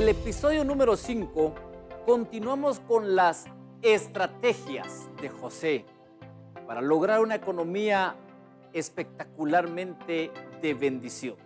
el episodio número 5 continuamos con las estrategias de José para lograr una economía espectacularmente de bendición.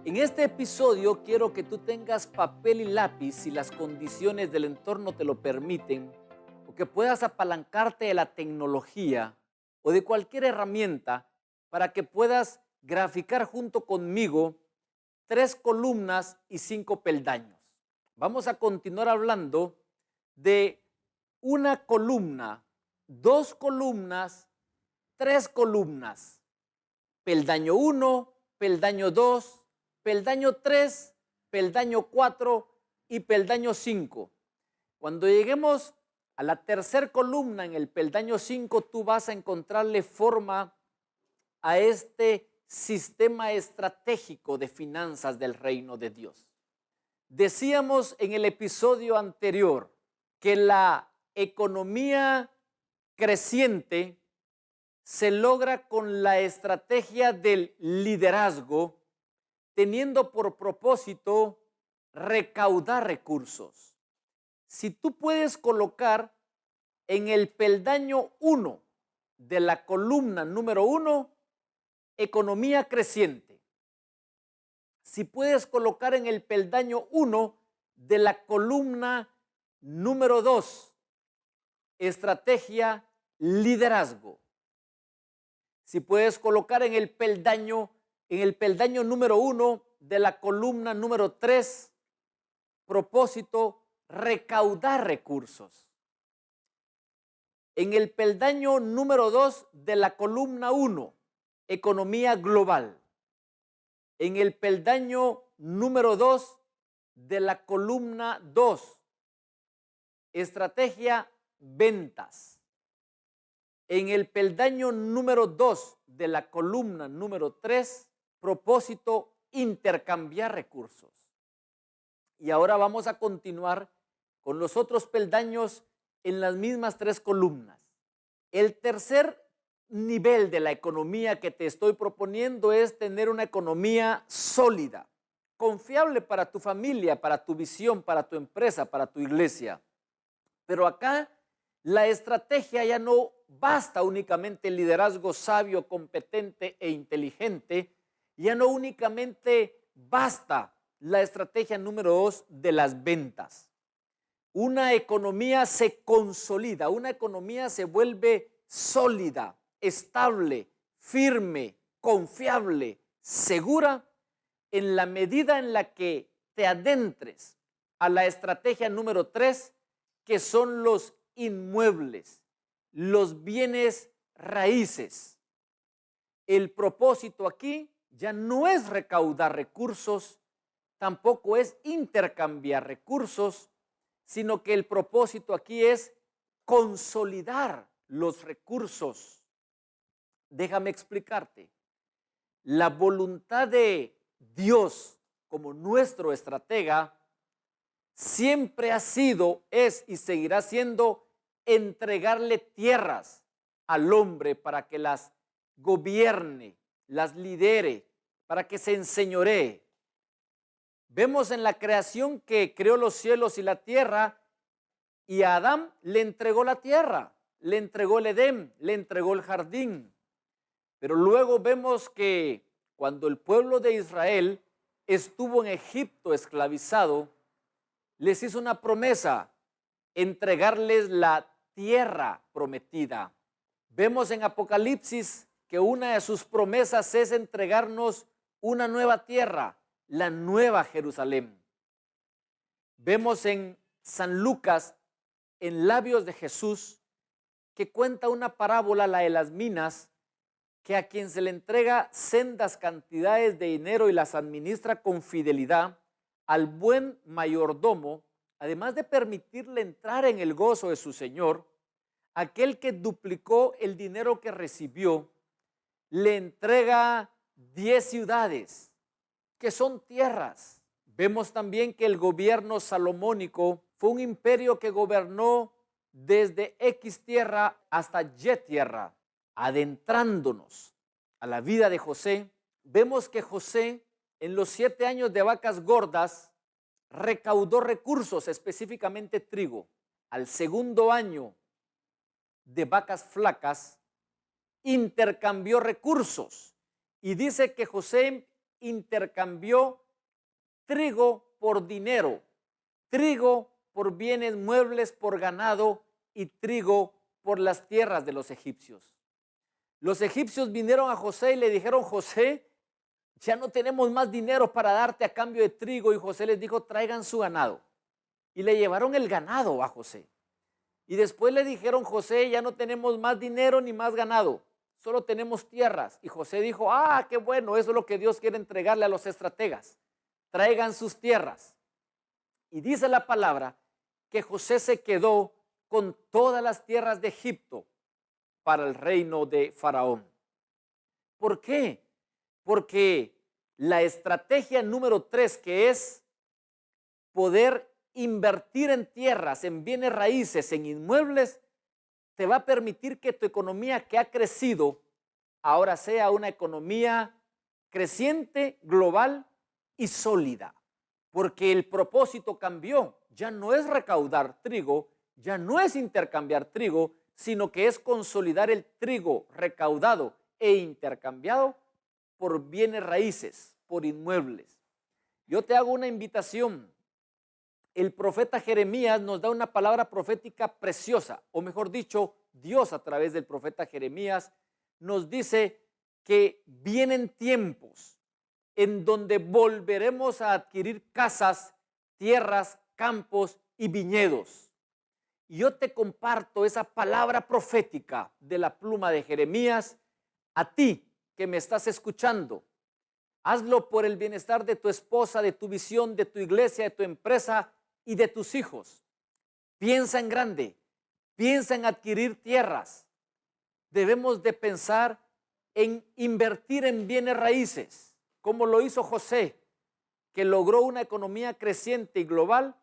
En este episodio quiero que tú tengas papel y lápiz si las condiciones del entorno te lo permiten, o que puedas apalancarte de la tecnología o de cualquier herramienta para que puedas graficar junto conmigo 3 columnas y 5 peldaños. Vamos a continuar hablando de una columna, 2 columnas, 3 columnas. Peldaño 1, peldaño 2, peldaño 3, peldaño 4 y peldaño 5. Cuando lleguemos a la tercera columna en el peldaño 5, tú vas a encontrarle forma a este sistema estratégico de finanzas del reino de Dios. Decíamos en el episodio anterior que la economía creciente se logra con la estrategia del liderazgo, teniendo por propósito recaudar recursos. Si tú puedes colocar en el peldaño 1 de la columna número 1, economía creciente. Si puedes colocar en el peldaño 1 de la columna número 2, estrategia liderazgo. Si puedes colocar en el peldaño número 1 de la columna número 3, propósito recaudar recursos. En el peldaño número 2 de la columna 1, economía global. En el peldaño número 2 de la columna 2, estrategia ventas. En el peldaño número 2 de la columna número 3, propósito intercambiar recursos. Y ahora vamos a continuar con los otros peldaños en las mismas 3 columnas. El tercer nivel de la economía que te estoy proponiendo es tener una economía sólida, confiable para tu familia, para tu visión, para tu empresa, para tu iglesia. Pero acá la estrategia ya no basta únicamente el liderazgo sabio, competente e inteligente, ya no únicamente basta la estrategia número 2 de las ventas. Una economía se consolida, una economía se vuelve sólida, estable, firme, confiable, segura, en la medida en la que te adentres a la estrategia número 3, que son los inmuebles, los bienes raíces. El propósito aquí ya no es recaudar recursos, tampoco es intercambiar recursos, sino que el propósito aquí es consolidar los recursos. Déjame explicarte. La voluntad de Dios como nuestro estratega siempre ha sido, es y seguirá siendo entregarle tierras al hombre para que las gobierne, las lidere, para que se enseñoree. Vemos en la creación que creó los cielos y la tierra, y a Adán le entregó la tierra, le entregó el Edén, le entregó el jardín. Pero luego vemos que cuando el pueblo de Israel estuvo en Egipto esclavizado, les hizo una promesa, entregarles la tierra prometida. Vemos en Apocalipsis que una de sus promesas es entregarnos una nueva tierra, la nueva Jerusalén. Vemos en San Lucas, en labios de Jesús, que cuenta una parábola, la de las minas, que a quien se le entrega sendas cantidades de dinero y las administra con fidelidad, al buen mayordomo, además de permitirle entrar en el gozo de su Señor, aquel que duplicó el dinero que recibió, le entrega 10 ciudades, que son tierras. Vemos también que el gobierno salomónico fue un imperio que gobernó desde X tierra hasta Y tierra. Adentrándonos a la vida de José, vemos que José, en los 7 años de vacas gordas, recaudó recursos, específicamente trigo. Al segundo año de vacas flacas, intercambió recursos. Y dice que José intercambió trigo por dinero, trigo por bienes muebles, por ganado y trigo por las tierras de los egipcios. Los egipcios vinieron a José y le dijeron: José, ya no tenemos más dinero para darte a cambio de trigo. Y José les dijo: traigan su ganado. Y le llevaron el ganado a José. Y después le dijeron: José, ya no tenemos más dinero ni más ganado, solo tenemos tierras. Y José dijo: ah, qué bueno, eso es lo que Dios quiere entregarle a los estrategas. Traigan sus tierras. Y dice la palabra que José se quedó con todas las tierras de Egipto para el reino de Faraón. ¿Por qué? Porque la estrategia número 3, que es poder invertir en tierras, en bienes raíces, en inmuebles, te va a permitir que tu economía, que ha crecido, ahora sea una economía creciente, global y sólida. Porque el propósito cambió. Ya no es recaudar trigo, ya no es intercambiar trigo, sino que es consolidar el trigo recaudado e intercambiado por bienes raíces, por inmuebles. Yo te hago una invitación. El profeta Jeremías nos da una palabra profética preciosa, o mejor dicho, Dios a través del profeta Jeremías nos dice que vienen tiempos en donde volveremos a adquirir casas, tierras, campos y viñedos. Y yo te comparto esa palabra profética de la pluma de Jeremías a ti que me estás escuchando. Hazlo por el bienestar de tu esposa, de tu visión, de tu iglesia, de tu empresa y de tus hijos. Piensa en grande, piensa en adquirir tierras. Debemos de pensar en invertir en bienes raíces, como lo hizo José, que logró una economía creciente y global,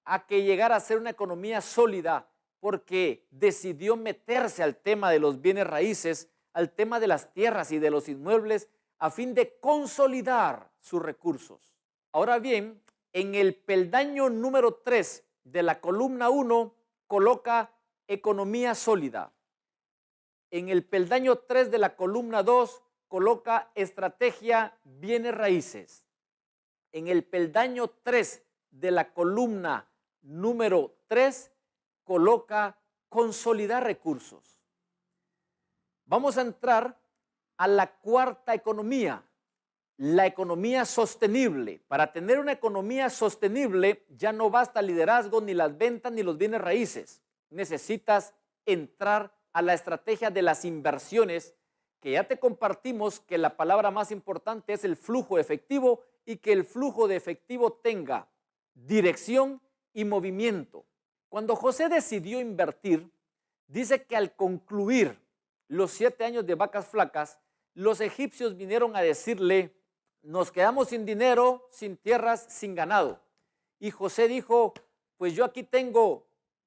a que llegara a ser una economía sólida, porque decidió meterse al tema de los bienes raíces, al tema de las tierras y de los inmuebles, a fin de consolidar sus recursos. Ahora bien, en el peldaño número 3 de la columna 1 coloca economía sólida. En el peldaño 3 de la columna 2 coloca estrategia bienes raíces. En el peldaño 3 de la columna número 3 coloca consolidar recursos. Vamos a entrar a la cuarta economía, la economía sostenible. Para tener una economía sostenible ya no basta liderazgo, ni las ventas, ni los bienes raíces. Necesitas entrar a la estrategia de las inversiones, que ya te compartimos que la palabra más importante es el flujo efectivo, y que el flujo de efectivo tenga dirección y movimiento. Cuando José decidió invertir, dice que al concluir los 7 años de vacas flacas, los egipcios vinieron a decirle: nos quedamos sin dinero, sin tierras, sin ganado. Y José dijo: pues yo aquí tengo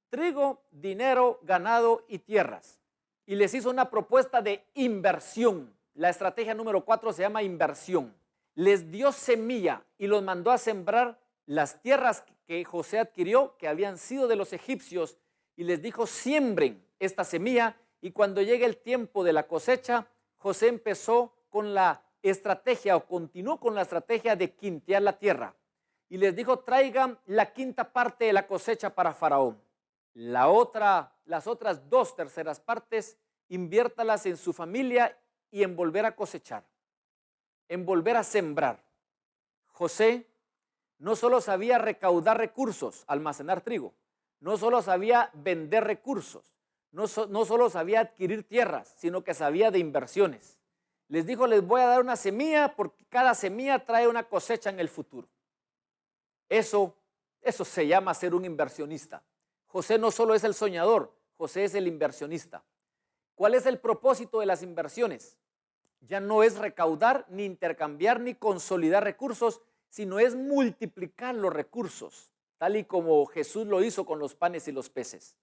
trigo, dinero, ganado y tierras. Y les hizo una propuesta de inversión. La estrategia número 4 se llama inversión. Les dio semilla y los mandó a sembrar las tierras que José adquirió, que habían sido de los egipcios, y les dijo: siembren esta semilla, y cuando llegue el tiempo de la cosecha, José empezó con la estrategia, o continuó con la estrategia de quintear la tierra, y les dijo: traigan la quinta parte de la cosecha para Faraón. Las otras 2/3 partes, inviértalas en su familia y en volver a cosechar, en volver a sembrar. José no solo sabía recaudar recursos, almacenar trigo, no solo sabía vender recursos, no solo sabía adquirir tierras, sino que sabía de inversiones. Les dijo: les voy a dar una semilla, porque cada semilla trae una cosecha en el futuro. Eso se llama ser un inversionista. José no solo es el soñador, José es el inversionista. ¿Cuál es el propósito de las inversiones? Ya no es recaudar, ni intercambiar, ni consolidar recursos, sino es multiplicar los recursos, tal y como Jesús lo hizo con los panes y los peces.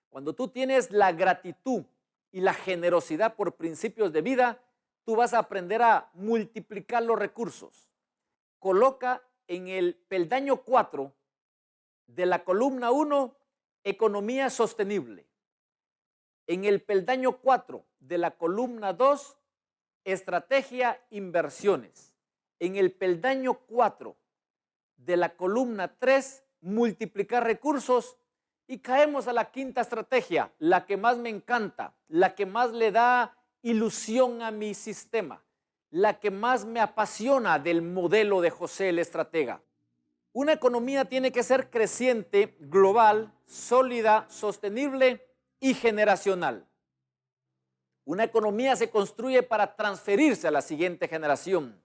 Cuando tú tienes la gratitud y la generosidad por principios de vida, tú vas a aprender a multiplicar los recursos. Coloca en el peldaño 4 de la columna 1, economía sostenible. En el peldaño 4 de la columna 2, estrategia inversiones. En el peldaño 4 de la columna 3, multiplicar recursos. Y caemos a la quinta estrategia, la que más me encanta, la que más le da ilusión a mi sistema, la que más me apasiona del modelo de José el estratega. Una economía tiene que ser creciente, global, sólida, sostenible y generacional. Una economía se construye para transferirse a la siguiente generación.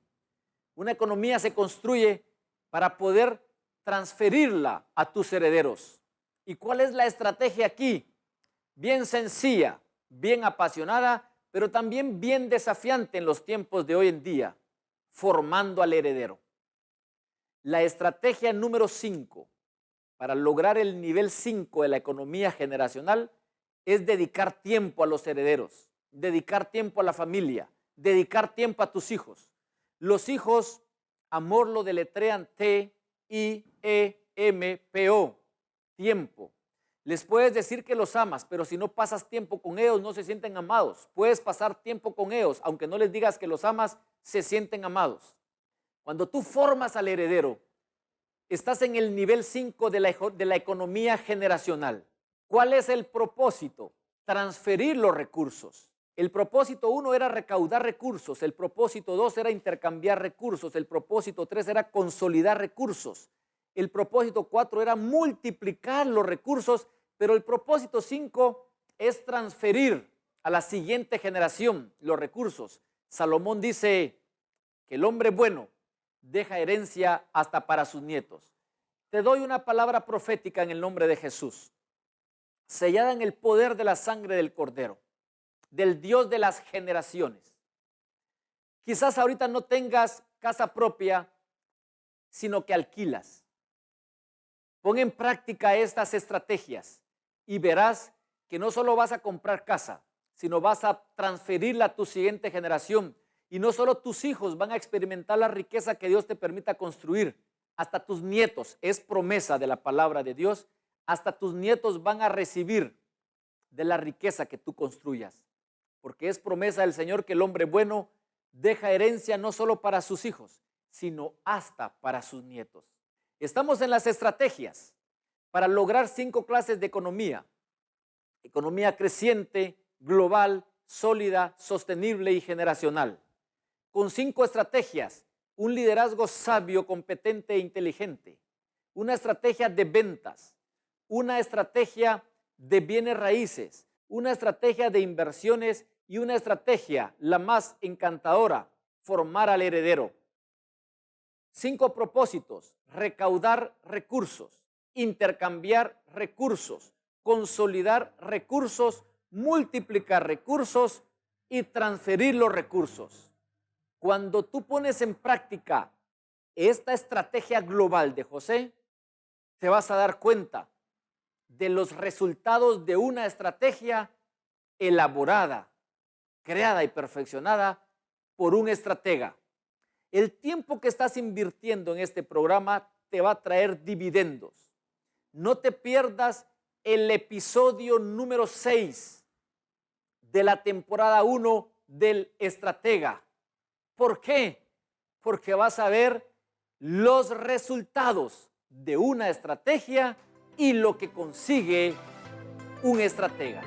Una economía se construye para poder transferirla a tus herederos. ¿Y cuál es la estrategia aquí? Bien sencilla, bien apasionada, pero también bien desafiante en los tiempos de hoy en día, formando al heredero. La estrategia número 5 para lograr el nivel 5 de la economía generacional es dedicar tiempo a los herederos, dedicar tiempo a la familia, dedicar tiempo a tus hijos. Los hijos, amor lo deletrean T-I-E-M-P-O, tiempo. Les puedes decir que los amas, pero si no pasas tiempo con ellos, no se sienten amados. Puedes pasar tiempo con ellos, aunque no les digas que los amas, se sienten amados. Cuando tú formas al heredero, estás en el nivel 5 de la economía generacional. ¿Cuál es el propósito? Transferir los recursos. El propósito 1 era recaudar recursos, el propósito 2 era intercambiar recursos, el propósito 3 era consolidar recursos, el propósito 4 era multiplicar los recursos, pero el propósito 5 es transferir a la siguiente generación los recursos. Salomón dice que el hombre bueno deja herencia hasta para sus nietos. Te doy una palabra profética en el nombre de Jesús, sellada en el poder de la sangre del Cordero, del Dios de las generaciones. Quizás ahorita no tengas casa propia, sino que alquilas. Pon en práctica estas estrategias y verás que no solo vas a comprar casa, sino vas a transferirla a tu siguiente generación. Y no solo tus hijos van a experimentar la riqueza que Dios te permita construir, hasta tus nietos, es promesa de la palabra de Dios, hasta tus nietos van a recibir de la riqueza que tú construyas. Porque es promesa del Señor que el hombre bueno deja herencia no solo para sus hijos, sino hasta para sus nietos. Estamos en las estrategias para lograr 5 clases de economía. Economía creciente, global, sólida, sostenible y generacional. Con 5 estrategias, un liderazgo sabio, competente e inteligente, una estrategia de ventas, una estrategia de bienes raíces, una estrategia de inversiones y una estrategia, la más encantadora, formar al heredero. 5 propósitos: recaudar recursos, intercambiar recursos, consolidar recursos, multiplicar recursos y transferir los recursos. Cuando tú pones en práctica esta estrategia global de José, te vas a dar cuenta de los resultados de una estrategia elaborada, creada y perfeccionada por un estratega. El tiempo que estás invirtiendo en este programa te va a traer dividendos. No te pierdas el episodio número 6 de la temporada 1 del Estratega. ¿Por qué? Porque vas a ver los resultados de una estrategia y lo que consigue un estratega.